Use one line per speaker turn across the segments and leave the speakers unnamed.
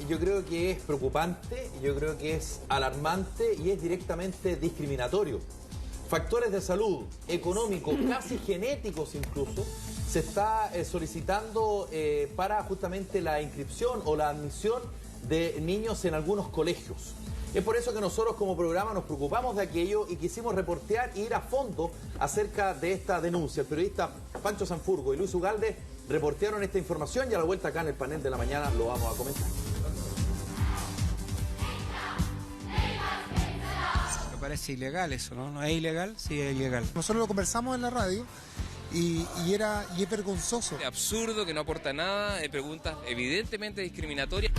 yo creo que es preocupante, yo creo que es alarmante y es directamente discriminatorio. Factores de salud, económicos, casi genéticos incluso, se está solicitando para justamente la inscripción o la admisión de niños en algunos colegios. Es por eso que nosotros como programa nos preocupamos de aquello y quisimos reportear e ir a fondo acerca de esta denuncia. El periodista Pancho Sanfurgo y Luis Ugalde reportearon esta información y a la vuelta acá en el panel de la mañana lo vamos a comentar.
Me parece ilegal eso, ¿no? ¿No es ilegal? Sí, es ilegal.
Nosotros lo conversamos en la radio y es vergonzoso.
Es absurdo, que no aporta nada, preguntas evidentemente discriminatorias.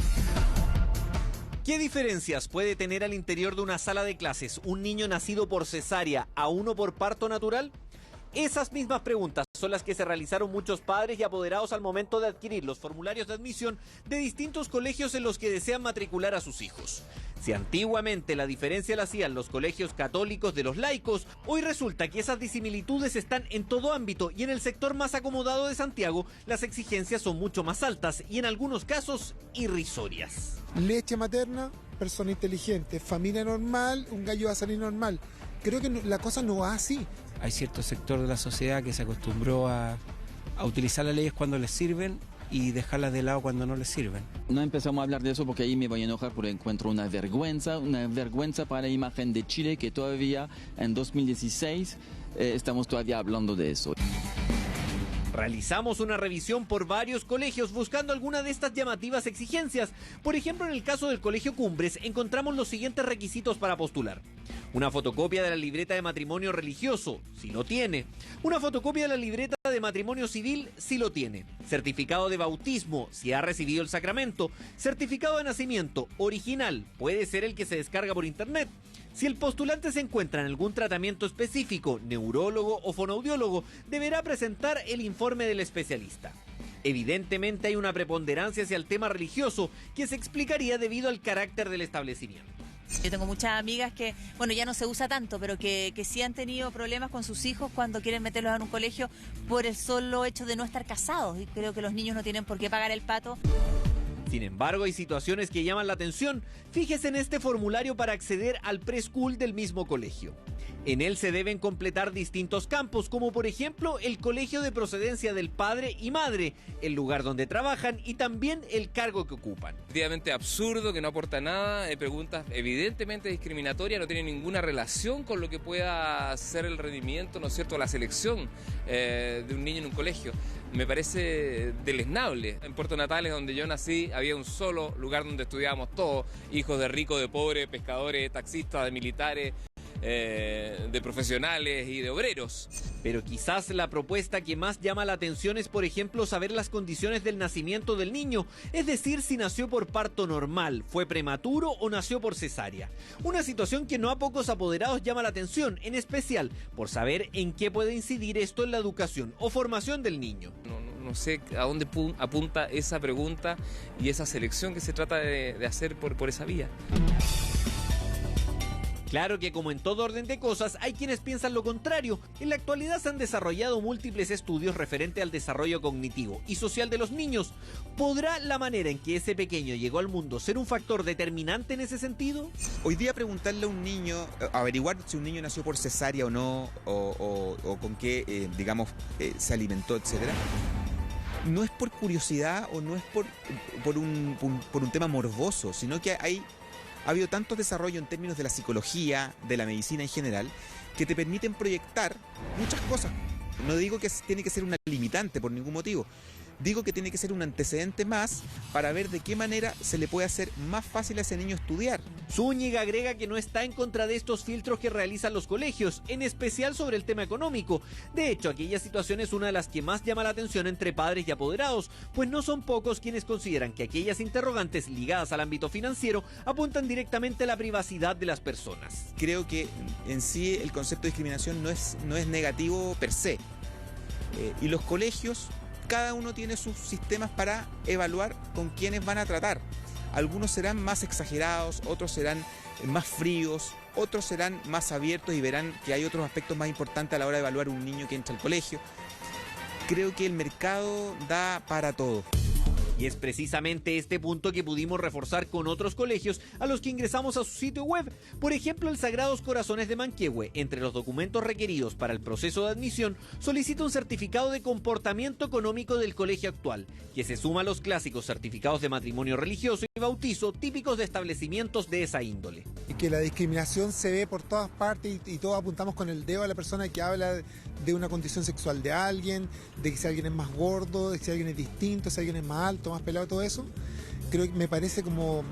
¿Qué diferencias puede tener al interior de una sala de clases un niño nacido por cesárea a uno por parto natural? Esas mismas preguntas son las que se realizaron muchos padres y apoderados al momento de adquirir los formularios de admisión de distintos colegios en los que desean matricular a sus hijos. Si antiguamente la diferencia la hacían los colegios católicos de los laicos, hoy resulta que esas disimilitudes están en todo ámbito y en el sector más acomodado de Santiago las exigencias son mucho más altas y en algunos casos irrisorias.
Leche materna, persona inteligente, familia normal, un gallo va a salir normal. Creo que la cosa no va así.
Hay cierto sector de la sociedad que se acostumbró a utilizar las leyes cuando les sirven y dejarlas de lado cuando no les sirven.
No empezamos a hablar de eso porque ahí me voy a enojar porque encuentro una vergüenza para la imagen de Chile que todavía en 2016 estamos todavía hablando de eso.
Realizamos una revisión por varios colegios buscando alguna de estas llamativas exigencias. Por ejemplo, en el caso del Colegio Cumbres encontramos los siguientes requisitos para postular. Una fotocopia de la libreta de matrimonio religioso, si lo tiene. Una fotocopia de la libreta de matrimonio civil, si lo tiene. Certificado de bautismo, si ha recibido el sacramento. Certificado de nacimiento, original, puede ser el que se descarga por internet. Si el postulante se encuentra en algún tratamiento específico, neurólogo o fonoaudiólogo, deberá presentar el informe del especialista. Evidentemente hay una preponderancia hacia el tema religioso que se explicaría debido al carácter del establecimiento.
Yo tengo muchas amigas que, bueno, ya no se usa tanto, pero que sí han tenido problemas con sus hijos cuando quieren meterlos en un colegio por el solo hecho de no estar casados. Y creo que los niños no tienen por qué pagar el pato.
Sin embargo, hay situaciones que llaman la atención. Fíjese en este formulario para acceder al preschool del mismo colegio. En él se deben completar distintos campos, como por ejemplo el colegio de procedencia del padre y madre, el lugar donde trabajan y también el cargo que ocupan.
Efectivamente absurdo, que no aporta nada, preguntas evidentemente discriminatorias, no tienen ninguna relación con lo que pueda ser el rendimiento, ¿no es cierto?, la selección de un niño en un colegio. Me parece deleznable. En Puerto Natales, donde yo nací, había un solo lugar donde estudiábamos todos, hijos de ricos, de pobres, pescadores, taxistas, de militares, de profesionales y de obreros.
Pero quizás la propuesta que más llama la atención es, por ejemplo, saber las condiciones del nacimiento del niño, es decir, si nació por parto normal, fue prematuro o nació por cesárea. Una situación que no a pocos apoderados llama la atención, en especial por saber en qué puede incidir esto en la educación o formación del niño.
No sé a dónde apunta esa pregunta y esa selección que se trata de hacer por esa vía.
Claro que como en todo orden de cosas, hay quienes piensan lo contrario. En la actualidad se han desarrollado múltiples estudios referente al desarrollo cognitivo y social de los niños. ¿Podrá la manera en que ese pequeño llegó al mundo ser un factor determinante en ese sentido?
Hoy día preguntarle a un niño, averiguar si un niño nació por cesárea o no, o con qué, se alimentó, etcétera, no es por curiosidad o no es por un tema morboso, sino que ha habido tanto desarrollo en términos de la psicología, de la medicina en general, que te permiten proyectar muchas cosas. No digo que tiene que ser una limitante por ningún motivo. Digo que tiene que ser un antecedente más para ver de qué manera se le puede hacer más fácil a ese niño estudiar.
Zúñiga agrega que no está en contra de estos filtros que realizan los colegios, en especial sobre el tema económico. De hecho, aquella situación es una de las que más llama la atención entre padres y apoderados, pues no son pocos quienes consideran que aquellas interrogantes ligadas al ámbito financiero apuntan directamente a la privacidad de las personas.
Creo que en sí el concepto de discriminación no es negativo per se. Y los colegios, cada uno tiene sus sistemas para evaluar con quiénes van a tratar. Algunos serán más exagerados, otros serán más fríos, otros serán más abiertos y verán que hay otros aspectos más importantes a la hora de evaluar un niño que entra al colegio. Creo que el mercado da para todo.
Y es precisamente este punto que pudimos reforzar con otros colegios a los que ingresamos a su sitio web. Por ejemplo, el Sagrados Corazones de Manquehue, entre los documentos requeridos para el proceso de admisión, solicita un certificado de comportamiento económico del colegio actual, que se suma a los clásicos certificados de matrimonio religioso y bautizo típicos de establecimientos de esa índole.
Y que la discriminación se ve por todas partes y todos apuntamos con el dedo a la persona que habla de una condición sexual de alguien, de que si alguien es más gordo, de que si alguien es distinto, si alguien es más alto, más pelado, todo eso. Creo que me parece como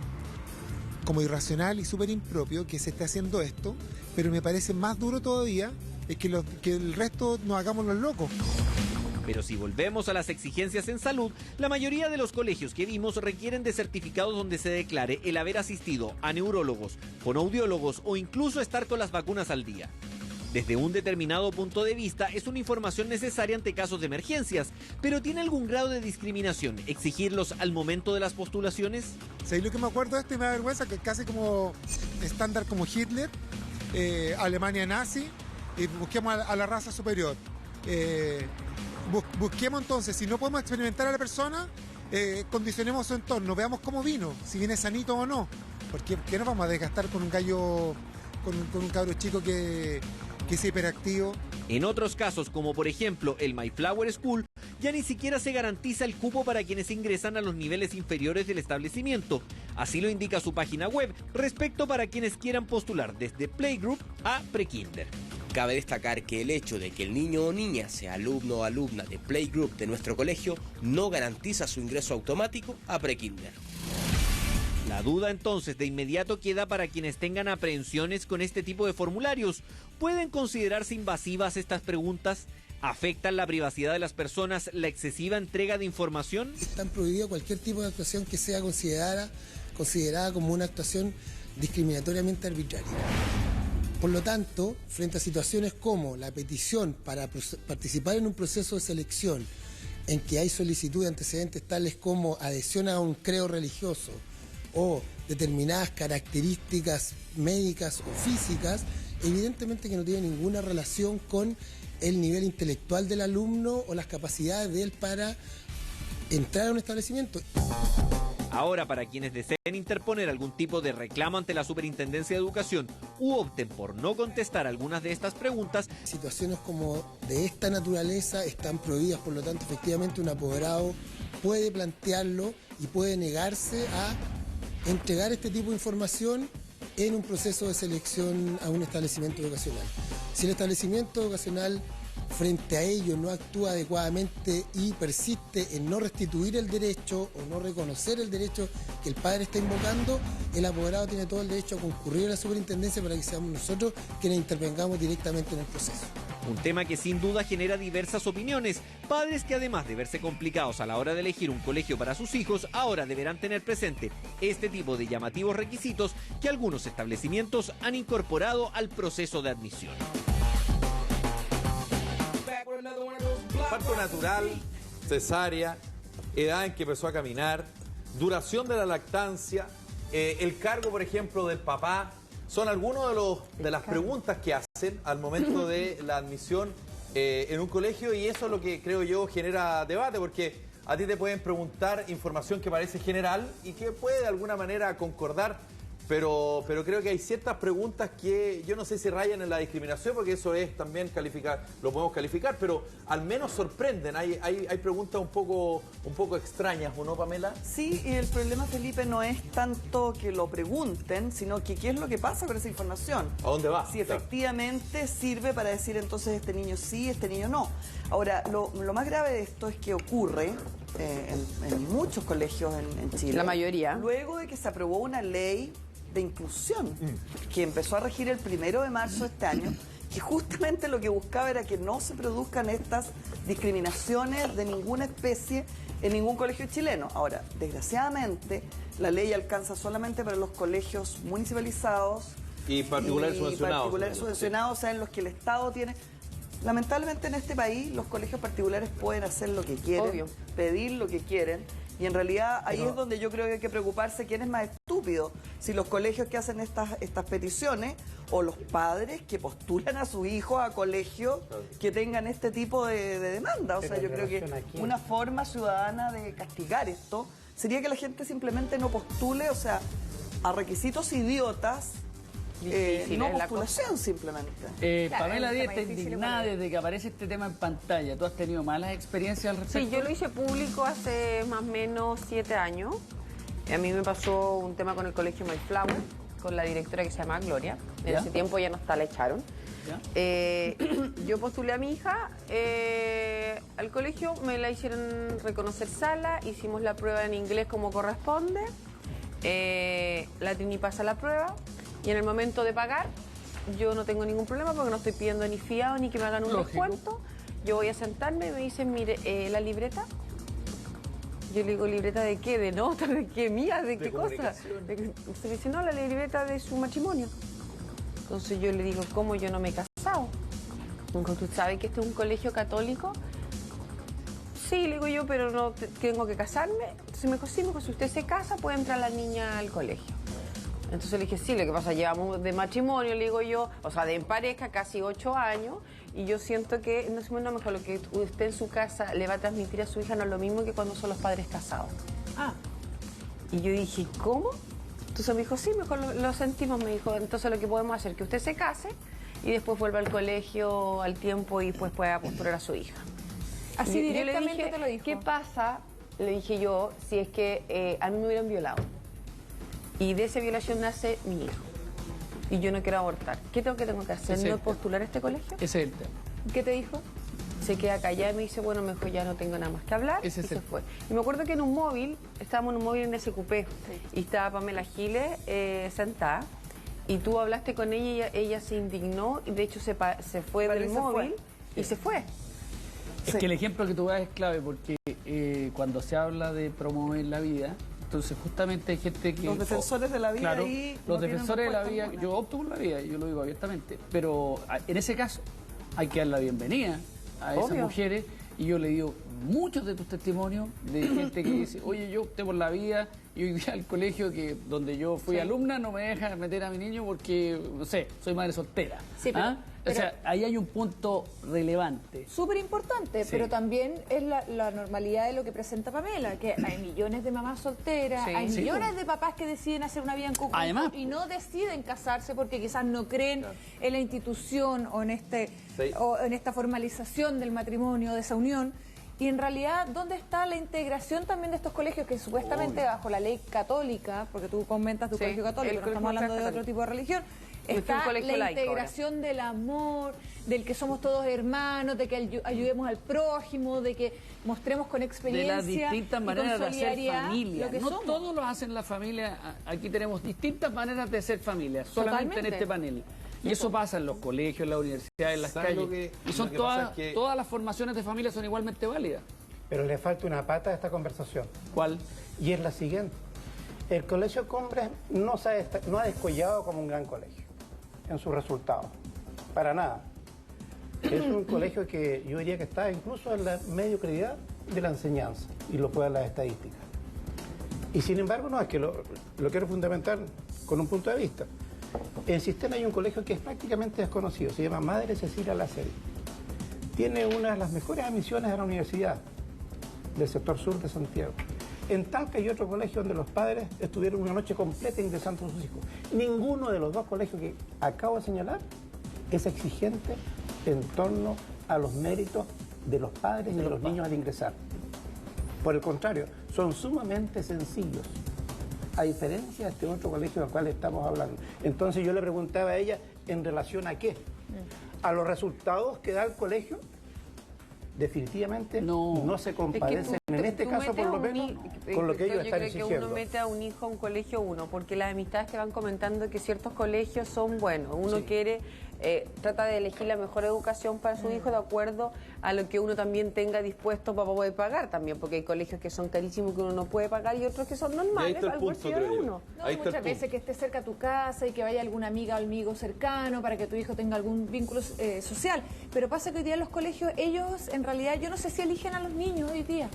irracional y súper impropio que se esté haciendo esto, pero me parece más duro todavía es que el resto nos hagamos los locos.
Pero si volvemos a las exigencias en salud, la mayoría de los colegios que vimos requieren de certificados donde se declare el haber asistido a neurólogos, fonoaudiólogos o incluso estar con las vacunas al día. Desde un determinado punto de vista, es una información necesaria ante casos de emergencias, pero ¿tiene algún grado de discriminación exigirlos al momento de las postulaciones?
¿Sabéis lo que me acuerdo de esto y me da vergüenza? Que casi como estándar como Hitler, Alemania nazi, busquemos a la raza superior. Busquemos entonces, si no podemos experimentar a la persona, condicionemos su entorno, veamos cómo vino, si viene sanito o no. Porque ¿qué nos vamos a desgastar con un gallo, con un cabro chico que es hiperactivo?
En otros casos, como por ejemplo el Mayflower School, ya ni siquiera se garantiza el cupo para quienes ingresan a los niveles inferiores del establecimiento. Así lo indica su página web, respecto para quienes quieran postular desde Playgroup a Prekinder.
Cabe destacar que el hecho de que el niño o niña sea alumno o alumna de Playgroup de nuestro colegio no garantiza su ingreso automático a Prekinder.
La duda entonces de inmediato queda para quienes tengan aprehensiones con este tipo de formularios. ¿Pueden considerarse invasivas estas preguntas? ¿Afectan la privacidad de las personas la excesiva entrega de información?
Están prohibido cualquier tipo de actuación que sea considerada como una actuación discriminatoriamente arbitraria. Por lo tanto, frente a situaciones como la petición para participar en un proceso de selección en que hay solicitud de antecedentes tales como adhesión a un credo religioso o determinadas características médicas o físicas, evidentemente que no tiene ninguna relación con el nivel intelectual del alumno o las capacidades de él para entrar a un establecimiento.
Ahora, para quienes deseen interponer algún tipo de reclamo ante la Superintendencia de Educación u opten por no contestar algunas de estas preguntas,
situaciones como de esta naturaleza están prohibidas, por lo tanto, efectivamente un apoderado puede plantearlo y puede negarse a entregar este tipo de información en un proceso de selección a un establecimiento educacional. Si el establecimiento educacional frente a ello no actúa adecuadamente y persiste en no restituir el derecho o no reconocer el derecho que el padre está invocando, el apoderado tiene todo el derecho a concurrir a la superintendencia para que seamos nosotros quienes intervengamos directamente en el proceso.
Un tema que sin duda genera diversas opiniones. Padres que además de verse complicados a la hora de elegir un colegio para sus hijos, ahora deberán tener presente este tipo de llamativos requisitos que algunos establecimientos han incorporado al proceso de admisión.
Parto natural, cesárea, edad en que empezó a caminar, duración de la lactancia, el cargo, por ejemplo, del papá, son algunas de las preguntas que hacen al momento de la admisión en un colegio, y eso es lo que creo yo genera debate, porque a ti te pueden preguntar información que parece general y que puede de alguna manera concordar, pero creo que hay ciertas preguntas que yo no sé si rayan en la discriminación, porque eso es también calificar, lo podemos calificar, pero al menos sorprenden. Hay preguntas un poco extrañas, ¿o no, Pamela?
Sí, y el problema, Felipe, no es tanto que lo pregunten, sino que qué es lo que pasa con esa información.
¿A dónde va?
Si efectivamente sirve para decir entonces este niño sí, este niño no. Ahora, lo más grave de esto es que ocurre en muchos colegios en Chile.
La mayoría.
Luego de que se aprobó una ley de inclusión que empezó a regir el 1 de marzo de este año, que justamente lo que buscaba era que no se produzcan estas discriminaciones de ninguna especie en ningún colegio chileno. Ahora, desgraciadamente, la ley alcanza solamente para los colegios municipalizados
y particulares
subvencionados, o sea, en los que el Estado tiene... Lamentablemente en este país los colegios particulares pueden hacer lo que quieren, pedir lo que quieren, Y en realidad ahí es donde yo creo que hay que preocuparse quién es más estúpido, si los colegios que hacen estas peticiones o los padres que postulan a sus hijos a colegios que tengan este tipo de demanda. O sea, yo creo que una forma ciudadana de castigar esto sería que la gente simplemente no postule, o sea, a requisitos idiotas, no postulación simplemente.
Pamela Díaz está indignada desde que aparece este tema en pantalla. ¿Tú has tenido malas experiencias al respecto?
Sí, yo lo hice público hace más o menos 7 años. A mí me pasó un tema con el colegio Mayflower, con la directora que se llama Gloria. En ese tiempo ya no está, la echaron. Yo postulé a mi hija al colegio, me la hicieron reconocer sala, hicimos la prueba en inglés como corresponde, la Trini pasa la prueba y en el momento de pagar yo no tengo ningún problema porque no estoy pidiendo ni fiado ni que me hagan un descuento. Yo voy a sentarme y me dicen, mire, la libreta. Yo le digo, ¿libreta de qué? ¿De nota? ¿De qué? ¿Mía? ¿De qué cosa? Usted me dice, no, la libreta de su matrimonio. Entonces yo le digo, ¿cómo yo no me he casado? ¿Tú sabes que este es un colegio católico? Sí, le digo yo, pero no tengo que casarme. Entonces me dijo, sí, si usted se casa, puede entrar la niña al colegio. Entonces le dije, sí, lo que pasa, llevamos de matrimonio, le digo yo, o sea, de pareja casi 8 años, y yo siento que, no sé, no, mejor lo que usted en su casa le va a transmitir a su hija no es lo mismo que cuando son los padres casados. Y yo dije, ¿cómo? Entonces me dijo, sí, mejor lo sentimos, me dijo, entonces lo que podemos hacer es que usted se case y después vuelva al colegio al tiempo y pues pueda postular a su hija.
Así
Y
directamente
yo le dije,
te lo dijo.
¿qué pasa? Le dije yo, si es que a mí me hubieran violado. Y de esa violación nace mi hijo. Y yo no quiero abortar. ¿Qué tengo que hacer? ¿No postular a este colegio?
Ese es el tema.
¿Qué te dijo? Se queda callada y me dice, bueno, mejor ya no tengo nada más que hablar. Y se fue. Y me acuerdo que en un móvil, estábamos en un móvil en SQP, y estaba Pamela Giles sentada, y tú hablaste con ella y ella se indignó, y de hecho se fue del móvil y se fue.
Es que el ejemplo que tú das es clave, porque cuando se habla de promover la vida, entonces justamente hay gente que...
Los defensores de la vida,
claro,
ahí
los
no
defensores de la
tienen
vida,
respuesta
yo opto por la vida, yo lo digo abiertamente, pero en ese caso hay que dar la bienvenida a esas mujeres, y yo le digo muchos de tus testimonios de gente que dice, oye, yo opté por la vida y hoy día al colegio donde yo fui alumna no me deja meter a mi niño porque, no sé, soy madre soltera.
Sí, pero,
o sea, ahí hay un punto relevante.
Súper importante, pero también es la normalidad de lo que presenta Pamela, que hay millones de mamás solteras, hay millones de papás que deciden hacer una vida en conjunto y no deciden casarse porque quizás no creen en la institución o en esta formalización del matrimonio, de esa unión. Y en realidad, ¿dónde está la integración también de estos colegios que supuestamente bajo la ley católica, porque tú comentas tu colegio católico, no estamos hablando de otro tipo de religión, está la integración del amor, del que somos todos hermanos, de que ayudemos al prójimo, de que mostremos con experiencia
de las distintas maneras de hacer familia.
Lo que
no
somos.
todos lo hacen la familia. Aquí tenemos distintas maneras de ser familia, solamente en este panel. Y eso pasa en los colegios, en las universidades, en las calles. Y son todas las formaciones de familia son igualmente válidas.
Pero le falta una pata a esta conversación.
¿Cuál?
Y es la siguiente. El Colegio Cumbres no ha descollado como un gran colegio en sus resultados. Para nada. Es un colegio que yo diría que está incluso en la mediocridad de la enseñanza, y lo pueden las estadísticas. Y sin embargo, no, es que lo quiero fundamentar con un punto de vista. En Sistema hay un colegio que es prácticamente desconocido, se llama Madre Cecilia Lacel. Tiene una de las mejores admisiones a la universidad del sector sur de Santiago. En Talca hay otro colegio donde los padres estuvieron una noche completa ingresando a sus hijos. Ninguno de los dos colegios que acabo de señalar es exigente en torno a los méritos de los padres y de los niños al ingresar. Por el contrario, son sumamente sencillos, a diferencia de este otro colegio del cual estamos hablando. Entonces yo le preguntaba a ella, ¿en relación a qué? ¿A los resultados que da el colegio? Definitivamente no se compadecen, en este caso por lo menos, con lo que ellos están exigiendo.
Yo creo que uno mete a un hijo a un colegio porque las amistades te van comentando que ciertos colegios son buenos. Uno quiere trata de elegir la mejor educación para su hijo de acuerdo a lo que uno también tenga dispuesto para poder pagar también, porque hay colegios que son carísimos que uno no puede pagar y otros que son normales al bolsillo de uno.
No, muchas veces que esté cerca a tu casa y que vaya alguna amiga o amigo cercano para que tu hijo tenga algún vínculo social. Pero pasa que hoy día en los colegios, ellos en realidad, yo no sé si eligen a los niños hoy día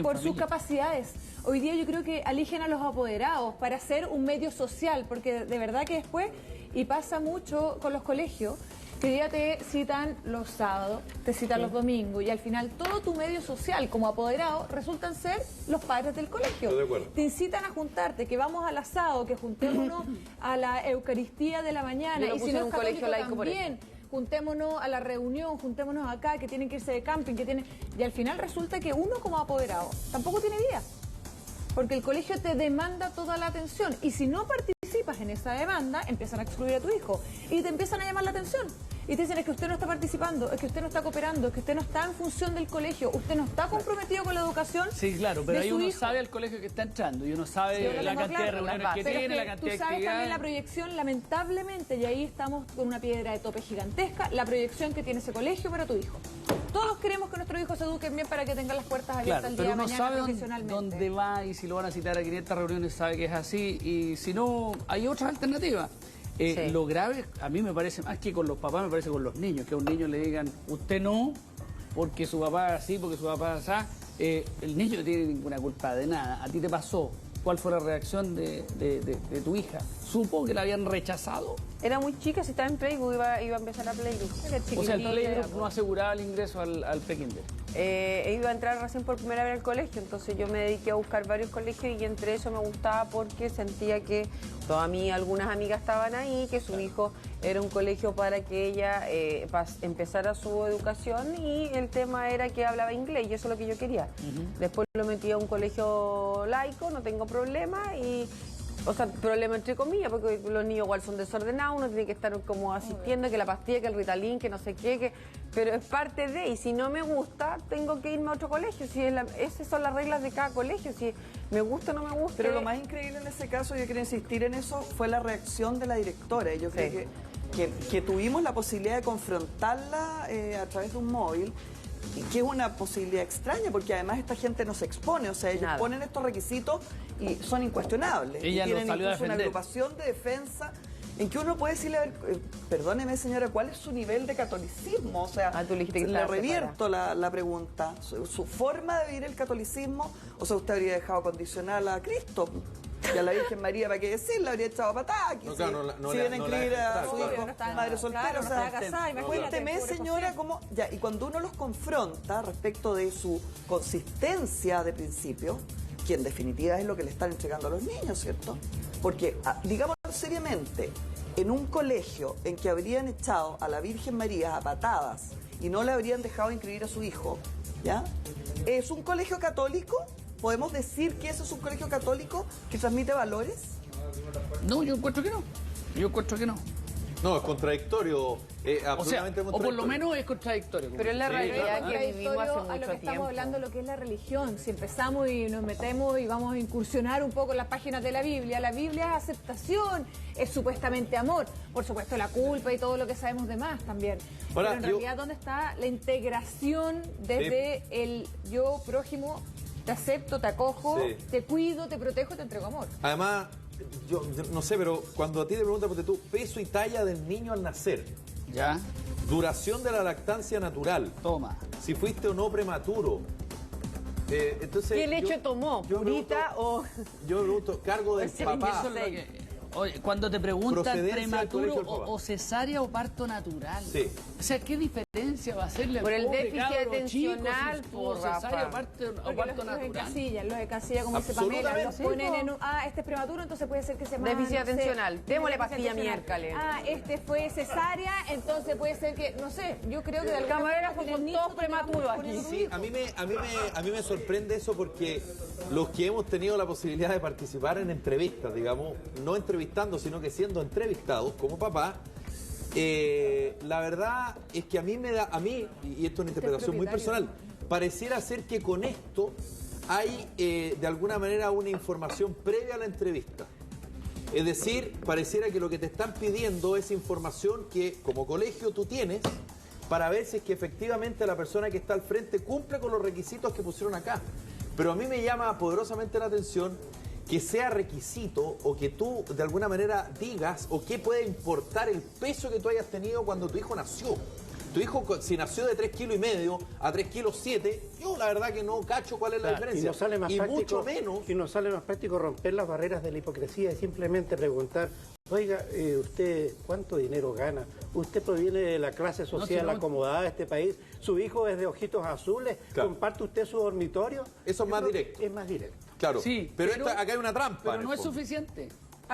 por sus capacidades. Hoy día yo creo que eligen a los apoderados para hacer un medio social, porque de verdad que después, y pasa mucho con los colegios, que hoy día te citan los sábados, te citan los domingos, y al final todo tu medio social como apoderado resultan ser los padres del colegio.
Estoy de acuerdo.
Te incitan a juntarte, que vamos al asado, que juntémonos a la Eucaristía de la mañana, y si no es católico también, juntémonos a la reunión, juntémonos acá, que tienen que irse de camping, que tienen... Y al final resulta que uno como apoderado tampoco tiene vida, porque el colegio te demanda toda la atención, y si no participas en esa demanda, empiezan a excluir a tu hijo, y te empiezan a llamar la atención. Y te dicen, es que usted no está participando, es que usted no está cooperando, es que usted no está en función del colegio, usted no está comprometido con la educación.
Sí, claro, pero ahí uno sabe al colegio que está entrando y uno sabe la cantidad de reuniones que tiene, la cantidad de actividades.
Tú sabes también la proyección, lamentablemente, y ahí estamos con una piedra de tope gigantesca, la proyección que tiene ese colegio para tu hijo. Todos queremos que nuestros hijos se eduquen bien para que tengan las puertas abiertas el día de mañana profesionalmente.
Pero uno sabe dónde va y si lo van a citar a 500 reuniones sabe que es así, y si no, hay otras alternativas. Lo grave, a mí me parece, más que con los papás, me parece con los niños, que a un niño le digan, usted no, porque su papá es así, porque su papá es así. El niño no tiene ninguna culpa de nada. A ti te pasó. ¿Cuál fue la reacción de tu hija? ¿Supo que la habían rechazado?
Era muy chica, si estaba en Playgroup, iba a empezar a Playgroup.
O sea, el Playgroup no aseguraba el ingreso al pre-kinder.
Iba a entrar recién por primera vez al colegio, entonces yo me dediqué a buscar varios colegios y entre eso me gustaba porque sentía que todas algunas amigas estaban ahí, que su hijo era un colegio para que ella empezara su educación, y el tema era que hablaba inglés y eso es lo que yo quería. Después lo metí a un colegio laico, no tengo problema, o sea, problema entre comillas, porque los niños igual son desordenados, uno tiene que estar como asistiendo, que la pastilla, que el Ritalin, que no sé qué, pero es parte de, y si no me gusta, tengo que irme a otro colegio. Si esas son las reglas de cada colegio, si me gusta o no me gusta.
Pero lo más increíble en ese caso, yo quiero insistir en eso, fue la reacción de la directora. Yo creo que tuvimos la posibilidad de confrontarla a través de un móvil, y que es una posibilidad extraña, porque además esta gente no se expone, o sea, ellos ponen estos requisitos y son incuestionables.
Ella
y tienen
salió
incluso una agrupación de defensa en que uno puede decirle, a ver, perdóneme señora, ¿cuál es su nivel de catolicismo? O sea,
tú le
revierto la pregunta. Su forma de vivir el catolicismo, o sea, usted habría dejado condicional a Cristo. Y a la Virgen María, ¿para qué decir? La habría echado patada. Si viene a inscribir a su hijo, madre soltera, o sea, cuénteme, señora, cómo... Ya, y cuando uno los confronta respecto de su consistencia de principio, que en definitiva es lo que le están entregando a los niños, ¿cierto? Porque, digamos seriamente, en un colegio en que habrían echado a la Virgen María a patadas y no le habrían dejado inscribir a su hijo, ¿ya? ¿Es un colegio católico? ¿Podemos decir que ese es un colegio católico que transmite valores?
No, yo encuentro que no.
No, es contradictorio, absolutamente contradictorio.
O por lo menos es contradictorio.
Pero es la realidad que vivimos hace mucho
a lo que
tiempo.
estamos hablando, lo que es la religión. Si empezamos y nos metemos y vamos a incursionar un poco en las páginas de la Biblia es aceptación, es supuestamente amor. Por supuesto, la culpa y todo lo que sabemos de más también.
Ahora,
pero en realidad, ¿dónde está la integración desde el yo prójimo? Te acepto, te acojo, te cuido, te protejo, te entrego amor.
Además, yo no sé, pero cuando a ti te preguntan, porque tú, peso y talla del niño al nacer.
Ya.
Duración de la lactancia natural.
Toma.
Si fuiste o no prematuro. Entonces,
¿qué leche tomó? ¿Purita o...?
Yo me pregunto, cargo del papá.
Oye, cuando te preguntan prematuro o cesárea o parto natural.
Sí.
O sea, ¿qué diferencia va a hacerle
por el déficit
atencional,
chico,
por cesárea o parto natural?
Los de casilla, como dice Pamela, los ponen en este es prematuro, entonces puede ser que se mande.
Déficit atencional, démosle pastilla miércoles.
Este fue cesárea, entonces puede ser que, no sé, yo creo que de alguna
manera son todos prematuros aquí.
Sí, a mí me sorprende eso, porque los que hemos tenido la posibilidad de participar en entrevistas, digamos, no entrevistando, sino que siendo entrevistados como papá, la verdad es que a mí, y esto es una interpretación muy personal, pareciera ser que con esto hay de alguna manera una información previa a la entrevista. Es decir, pareciera que lo que te están pidiendo es información que como colegio tú tienes para ver si es que efectivamente la persona que está al frente cumple con los requisitos que pusieron acá. Pero a mí me llama poderosamente la atención que sea requisito o que tú de alguna manera digas o qué puede importar el peso que tú hayas tenido cuando tu hijo nació. Tu hijo, si nació de 3,5 kilos a 3,7 kilos, yo la verdad que no cacho cuál es la diferencia.
Y nos sale más práctico,
mucho menos.
Y nos sale más práctico romper las barreras de la hipocresía y simplemente preguntar, oiga, ¿usted cuánto dinero gana? ¿Usted proviene de la clase social acomodada de este país? ¿Su hijo es de ojitos azules?
Claro.
¿Comparte usted su dormitorio?
Eso es más directo.
Es más directo.
Claro,
Sí,
pero acá hay una trampa.
Pero no es suficiente.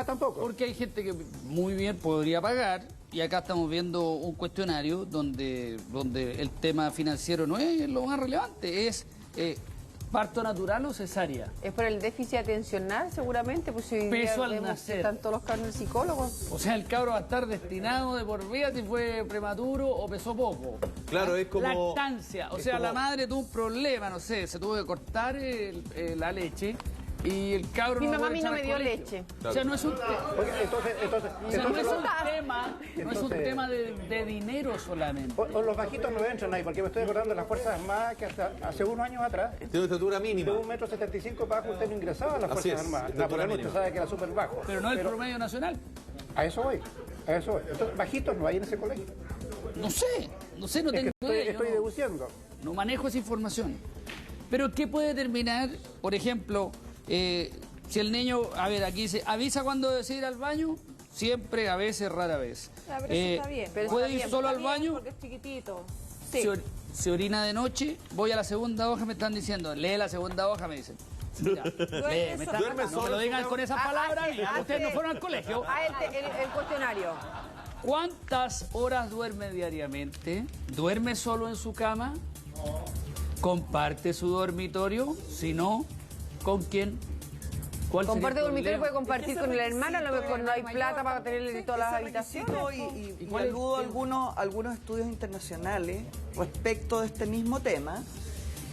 Tampoco.
Porque hay gente que muy bien podría pagar, y acá estamos viendo un cuestionario donde el tema financiero no es lo más relevante, es parto natural o cesárea.
Es por el déficit atencional, seguramente, pues si hoy día
Peso al
vemos
nacer.
que están todos los cabros psicólogos.
O sea, el cabro va a estar destinado de por vida si fue prematuro o pesó poco.
Claro, es como...
Lactancia. O
es
sea,
como...
la madre tuvo un problema, no sé, se tuvo que cortar la leche y el cabro
Mi
no
mamá a
puede
mí no
echar
me
al
dio
colegio.
leche.
O sea, no es un
no
es un tema de dinero solamente.
O los bajitos no entran ahí, porque me estoy acordando de las Fuerzas Armadas que hasta hace unos años atrás,
tiene estatura mínima.
de 1,75 m para abajo usted no ingresaba a las
Así
Fuerzas
es,
Armadas.
estatura
Napoleón usted
mínima.
sabe que era súper bajo.
Pero no el promedio nacional.
A eso voy, a eso voy. Entonces, bajitos no hay en ese colegio.
No sé, no tengo idea. Yo
Estoy deduciendo.
no manejo esa información. Pero ¿qué puede determinar, por ejemplo, si el niño, a ver, aquí dice, avisa cuando desea ir al baño? Siempre, a veces, rara vez.
Ah, pero eso está bien. Pero
¿Puede
está
ir
bien,
solo
está
al
bien
baño?
Porque es chiquitito. Sí.
Se orina de noche, voy a la segunda hoja, me están diciendo, lee la segunda hoja, me dicen. Mira, lee, me están, no me lo digan con esas palabras, ustedes no fueron al colegio.
El cuestionario.
¿Cuántas horas duerme diariamente? ¿Duerme solo en su cama? ¿Comparte su dormitorio? Si no, ¿con quién? ¿Cuál sería
Comparte
el
dormitorio, puede
problema?
compartir con el hermano, a lo mejor no hay plata para tenerle todas las habitaciones.
Y aludo a algunos estudios internacionales respecto de este mismo tema.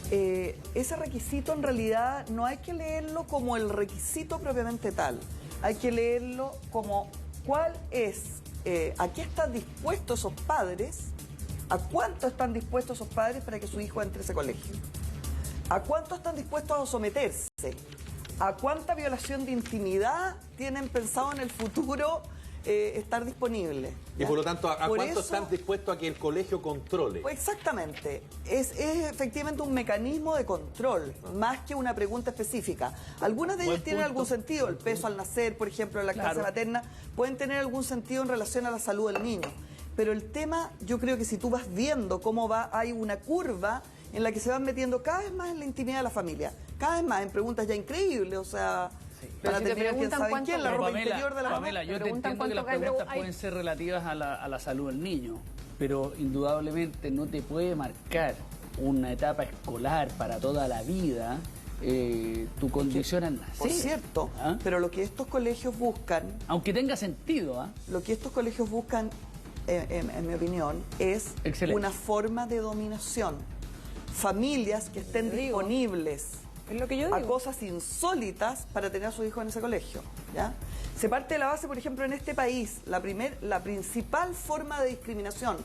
Ese requisito en realidad no hay que leerlo como el requisito propiamente tal, hay que leerlo como cuál es, a qué están dispuestos esos padres, a cuánto están dispuestos esos padres para que su hijo entre a ese colegio, a cuánto están dispuestos a someterse, a cuánta violación de intimidad tienen pensado en el futuro estar disponible.
Y por lo tanto, ¿a
Por
cuánto
eso-
están dispuestos a que el colegio controle?
Pues exactamente, es efectivamente un mecanismo de control, más que una pregunta específica. Algunas de ellas tienen algún sentido, el peso al nacer, por ejemplo, la lactancia materna, pueden tener algún sentido en relación a la salud del niño. Pero el tema, yo creo que si tú vas viendo cómo va, hay una curva en la que se van metiendo cada vez más en la intimidad de la familia, cada vez más en preguntas ya increíbles, o sea... Para
si te
terminar, ¿quién
preguntan
sabe
cuánto
quién? La ropa
Pamela,
interior de la mamá.
Pamela, yo te
Preguntan
entiendo que las
cuánto
preguntas
hay.
pueden ser relativas a la salud del niño, pero indudablemente no te puede marcar una etapa escolar para toda la vida tu condición al nacer.
Por cierto, pero lo que estos colegios buscan...
Aunque tenga sentido,
Lo que estos colegios buscan, en mi opinión, es
Excelente.
una forma de dominación. Familias que estén disponibles
Es lo que yo
a
digo.
cosas insólitas para tener a sus hijos en ese colegio. ¿Ya? Se parte de la base, por ejemplo, en este país, la principal forma de discriminación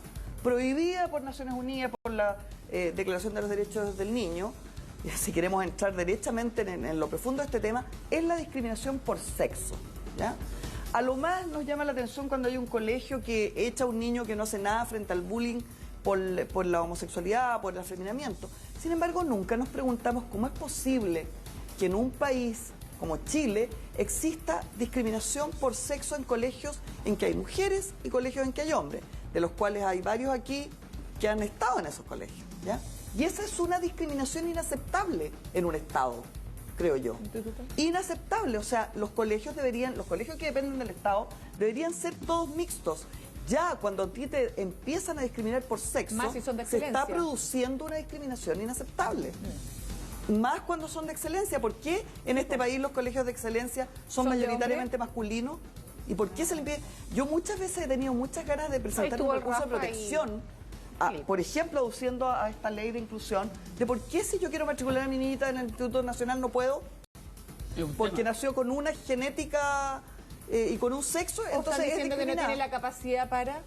prohibida por Naciones Unidas, por la Declaración de los Derechos del Niño, y si queremos entrar derechamente en lo profundo de este tema, es la discriminación por sexo. ¿Ya? A lo más nos llama la atención cuando hay un colegio que echa a un niño que no hace nada frente al bullying por la homosexualidad, por el afeminamiento. Sin embargo, nunca nos preguntamos cómo es posible que en un país como Chile exista discriminación por sexo en colegios en que hay mujeres y colegios en que hay hombres, de los cuales hay varios aquí que han estado en esos colegios. ¿Ya? Y esa es una discriminación inaceptable en un Estado, creo yo. Inaceptable, o sea, los colegios que dependen del Estado deberían ser todos mixtos. Ya cuando a ti te empiezan a discriminar por sexo,
Más si son de
se está
excelencia.
produciendo una discriminación inaceptable. Más cuando son de excelencia. ¿Por qué en este país los colegios de excelencia son
¿Son de
mayoritariamente masculinos? ¿Y por qué se le impide? Yo muchas veces he tenido muchas ganas de presentar
estuvo
un
el
recurso de
Rafa
protección, por ejemplo, aduciendo a esta ley de inclusión, de por qué si yo quiero matricular a mi niñita en el Instituto Nacional no puedo, porque nació con una genética y con un sexo, entonces
están diciendo
es
que no
discriminada.
tiene la capacidad para...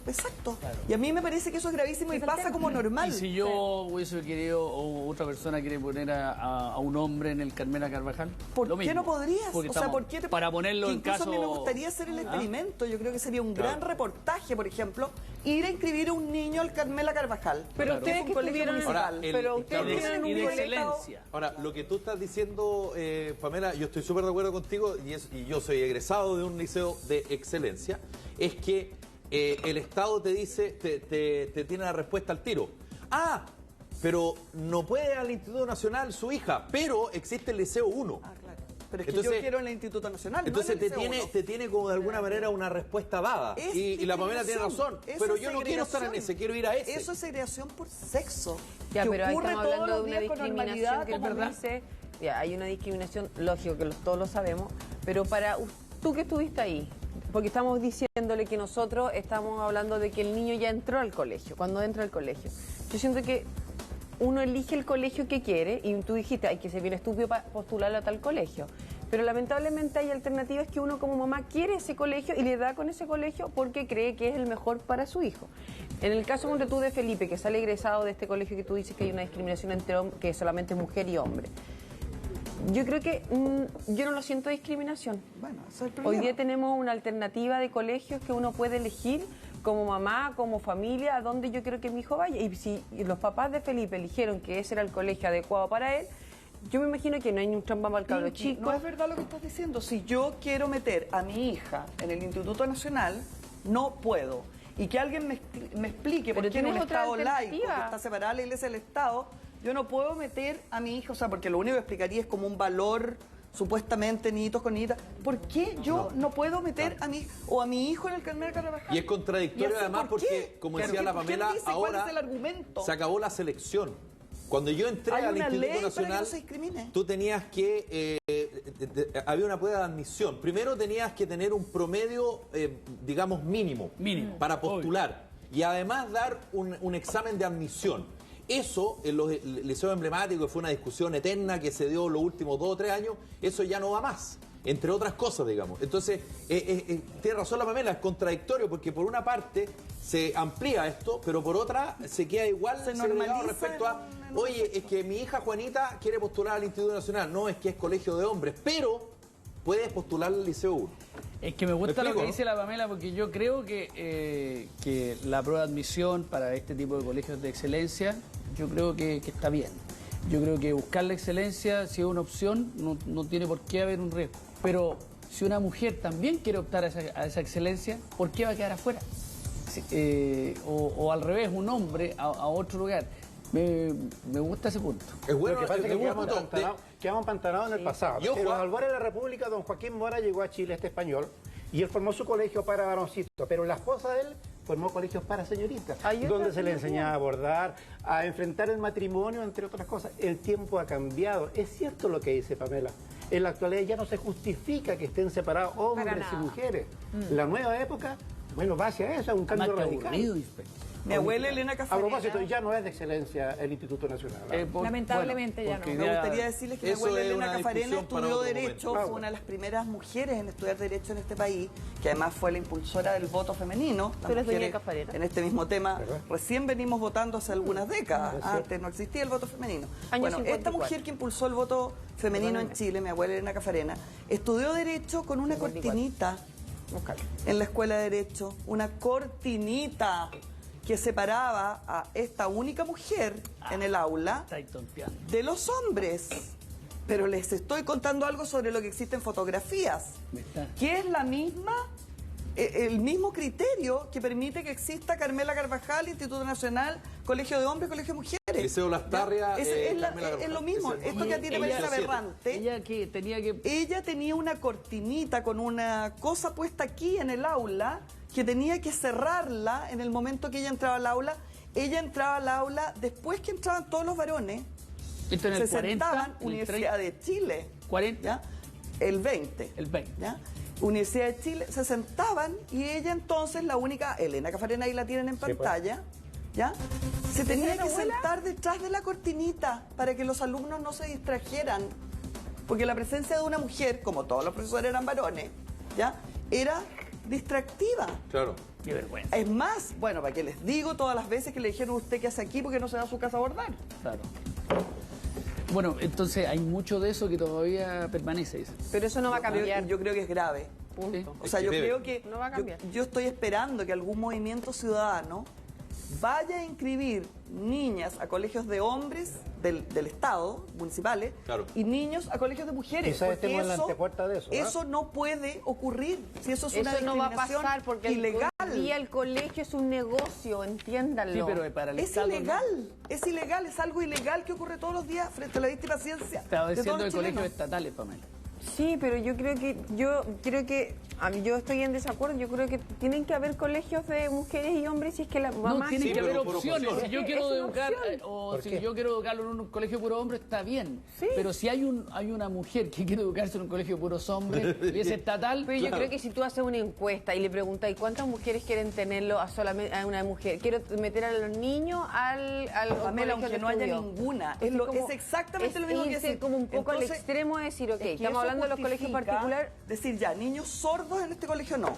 Exacto.
Claro.
Y a mí me parece que eso es gravísimo y pasa como normal.
Y si yo hubiese querido, o otra persona quiere poner a un hombre en el Carmela Carvajal,
¿Por qué no podrías?
Porque
o sea, ¿por qué
para ponerlo
que
en
incluso
caso...
a mí me gustaría hacer el experimento. Yo creo que sería un gran reportaje, por ejemplo, ir a inscribir a un niño al Carmela Carvajal.
Pero ustedes que estuvieron
en
excelencia.
Ahora, lo que tú estás diciendo, Pamela, yo estoy súper de acuerdo contigo y yo soy egresado de un liceo de excelencia, es que el Estado te dice, te tiene la respuesta al tiro. Ah, pero no puede al Instituto Nacional su hija, pero existe el Liceo 1.
Ah, claro. Pero es que yo quiero en el Instituto Nacional.
Entonces
no en el Liceo 1.
te tiene como de alguna manera una respuesta dada. Y la Pamela tiene razón. Pero yo no quiero estar en ese, quiero ir a ese.
Eso es segregación por sexo.
Ya,
que
pero ahí
ocurre
estamos
todos
hablando
los
de una
días con
discriminación
normalidad,
que es
como
verdad.
dice.
Ya, hay una discriminación, lógico que todos lo sabemos, pero para tú que estuviste ahí, porque estamos diciéndole que nosotros estamos hablando de que el niño ya entró al colegio, cuando entra al colegio. Yo siento que uno elige el colegio que quiere y tú dijiste, hay que ser bien estúpido para postularlo a tal colegio. Pero lamentablemente hay alternativas que uno como mamá quiere ese colegio y le da con ese colegio porque cree que es el mejor para su hijo. En el caso como tú de Felipe, que sale egresado de este colegio que tú dices que hay una discriminación entre que es solamente mujer y hombre. Yo creo que yo no lo siento discriminación.
Bueno, eso es el problema.
Hoy día tenemos una alternativa de colegios que uno puede elegir como mamá, como familia, a dónde yo quiero que mi hijo vaya. Y si los papás de Felipe eligieron que ese era el colegio adecuado para él, yo me imagino que no hay ni un trampa para el cabro chico.
No es verdad lo que estás diciendo. Si yo quiero meter a mi hija en el Instituto Nacional, no puedo. Y que alguien me explique por qué en un Estado laico, que está separada la Iglesia del Estado, yo no puedo meter a mi hija, o sea, porque lo único que explicaría es como un valor supuestamente niñitos con niñitas. ¿Por qué yo no puedo meter a mi o a mi hijo en el Carmela Carvajal?
Y es contradictorio además porque, como decía la Pamela, ahora
¿cuál es el argumento?
se acabó la selección. Cuando yo entré al Instituto Nacional, tú tenías que... había una prueba de admisión. Primero tenías que tener un promedio, digamos, mínimo para postular. Y además dar un examen de admisión. Eso, en los liceos emblemáticos, fue una discusión eterna que se dio los últimos 2 o 3 años, eso ya no va más, entre otras cosas, digamos. Entonces, tiene razón la Pamela, es contradictorio porque por una parte se amplía esto, pero por otra se queda igual segregado respecto a, oye, es que mi hija Juanita quiere postular al Instituto Nacional, no, es que es colegio de hombres, pero puedes postular al Liceo 1.
Es que me gusta lo que dice la Pamela porque yo creo que la prueba de admisión para este tipo de colegios de excelencia, yo creo que está bien. Yo creo que buscar la excelencia, si es una opción, no tiene por qué haber un riesgo. Pero si una mujer también quiere optar a esa excelencia, ¿por qué va a quedar afuera? O al revés, un hombre a otro lugar. Me gusta ese punto.
Es bueno, lo que pasa es que quedamos empantanados en el pasado. En los albores de la República, don Joaquín Mora llegó a Chile, español, y él formó su colegio para varoncitos, pero la esposa de él formó colegios para señoritas, donde se le enseñaba a bordar, a enfrentar el matrimonio, entre otras cosas. El tiempo ha cambiado. Es cierto lo que dice Pamela. En la actualidad ya no se justifica que estén separados hombres y mujeres. La nueva época, bueno, va hacia eso, un cambio radical.
Mi abuela Elena Cafarena.
A propósito, ya no es de excelencia el Instituto Nacional.
Lamentablemente ya no.
Me gustaría decirles que mi abuela Elena Cafarena estudió Derecho, fue una de las primeras mujeres en estudiar Derecho en este país, que además fue la impulsora del voto femenino.
¿Tú eres doña Cafarena?
En este mismo tema, recién venimos votando hace algunas décadas. Antes no existía el voto femenino. Bueno, esta mujer que impulsó el voto femenino en Chile, mi abuela Elena Cafarena, estudió Derecho con una cortinita en la escuela de Derecho, una cortinita que separaba a esta única mujer en el aula de los hombres. Pero les estoy contando algo sobre lo que existe en fotografías, que es la misma, el mismo criterio que permite que exista Carmela Carvajal, Instituto Nacional, Colegio de Hombres, Colegio de Mujeres.
Liceo Las Tarrias,
es lo mismo. Esto que a ti te parece aberrante. Ella tenía una cortinita con una cosa puesta aquí en el aula que tenía que cerrarla en el momento que ella entraba al aula. Ella entraba al aula después que entraban todos los varones.
Esto en el
se
40,
sentaban, Universidad de Chile.
¿40?
¿Ya? El 20.
El 20.
¿Ya? Universidad de Chile, se sentaban y ella entonces, la única, Elena Cafarena, ahí la tienen en pantalla, ¿ya? Se tenía que sentar detrás de la cortinita para que los alumnos no se distrajeran. Porque la presencia de una mujer, como todos los profesores eran varones, ¿ya? era distractiva.
Claro.
Qué vergüenza.
Es más, bueno, para que les digo todas las veces que le dijeron usted qué hace aquí porque no se va a su casa a bordar.
Claro. Bueno, entonces hay mucho de eso que todavía permanece, dice.
Pero eso no va a cambiar.
Yo creo que es grave.
Punto.
O sea, yo creo que
no va a cambiar.
yo estoy esperando que algún movimiento ciudadano vaya a inscribir niñas a colegios de hombres del Estado, municipales,
claro,
y niños a colegios de mujeres.
Quizás estemos en la antepuerta de eso.
Eso no puede ocurrir. Si eso es una
no va a
discriminación
pasar porque
ilegal.
el colegio es un negocio, entiéndanlo.
Sí, pero para el
Es
Estado,
ilegal, es algo ilegal que ocurre todos los días frente a la víctima ciencia.
Estaba
de
diciendo
todos
de
los
colegios
chilenos.
estatales, Pamela.
Sí, pero yo creo que yo estoy en desacuerdo. Yo creo que tienen que haber colegios de mujeres y hombres si es que la mamá
No, tiene que haber
por
opciones. Si yo quiero
una
educar,
opción.
o si yo quiero educarlo en un colegio puro hombre, está bien.
Sí.
Pero si hay una mujer que quiere educarse en un colegio puros hombres y es estatal,
Pero yo creo que si tú haces una encuesta y le preguntas ¿y cuántas mujeres quieren tenerlo a solamente a una mujer? Quiero meter a los niños al
Pamela,
colegio
aunque
de
no haya
estudio.
ninguna,
Entonces,
es exactamente lo mismo que
irse
decir.
como un poco al
Entonces,
extremo de decir, ok,
es que
estamos
eso
hablando de los colegios
justifica
particulares.
Decir ya, niños sordos en este colegio no.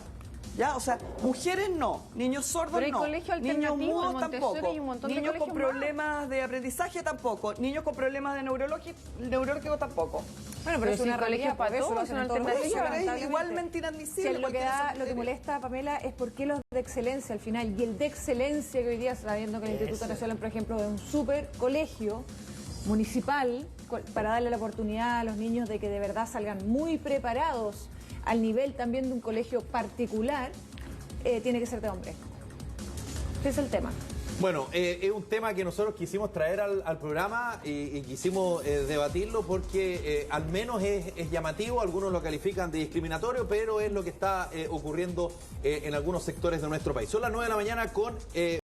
¿Ya? O sea, mujeres no, niños sordos
Pero hay
no,
colegio
niños
alternativo,
mudos
el Montessori
tampoco,
y un montón de
niños con
colegios más.
problemas de aprendizaje tampoco, niños con problemas de neurológicos tampoco.
Bueno, pero
Pero
es
si
una
el colegio
realidad,
para
por eso
todos
lo
es
hacen
una
en todos los
alternativa,
colegios,
Es
lamentablemente.
igualmente inadmisible.
Sí, lo que molesta, Pamela, es por qué los de excelencia al final, y el de excelencia que hoy día, sabiendo que el Instituto Nacional, por ejemplo, es un súper colegio municipal para darle la oportunidad a los niños de que de verdad salgan muy preparados al nivel también de un colegio particular, tiene que ser de hombre. Ese es el tema.
Bueno, es un tema que nosotros quisimos traer al programa y quisimos debatirlo porque al menos es llamativo, algunos lo califican de discriminatorio, pero es lo que está ocurriendo en algunos sectores de nuestro país. Son las 9 de la mañana con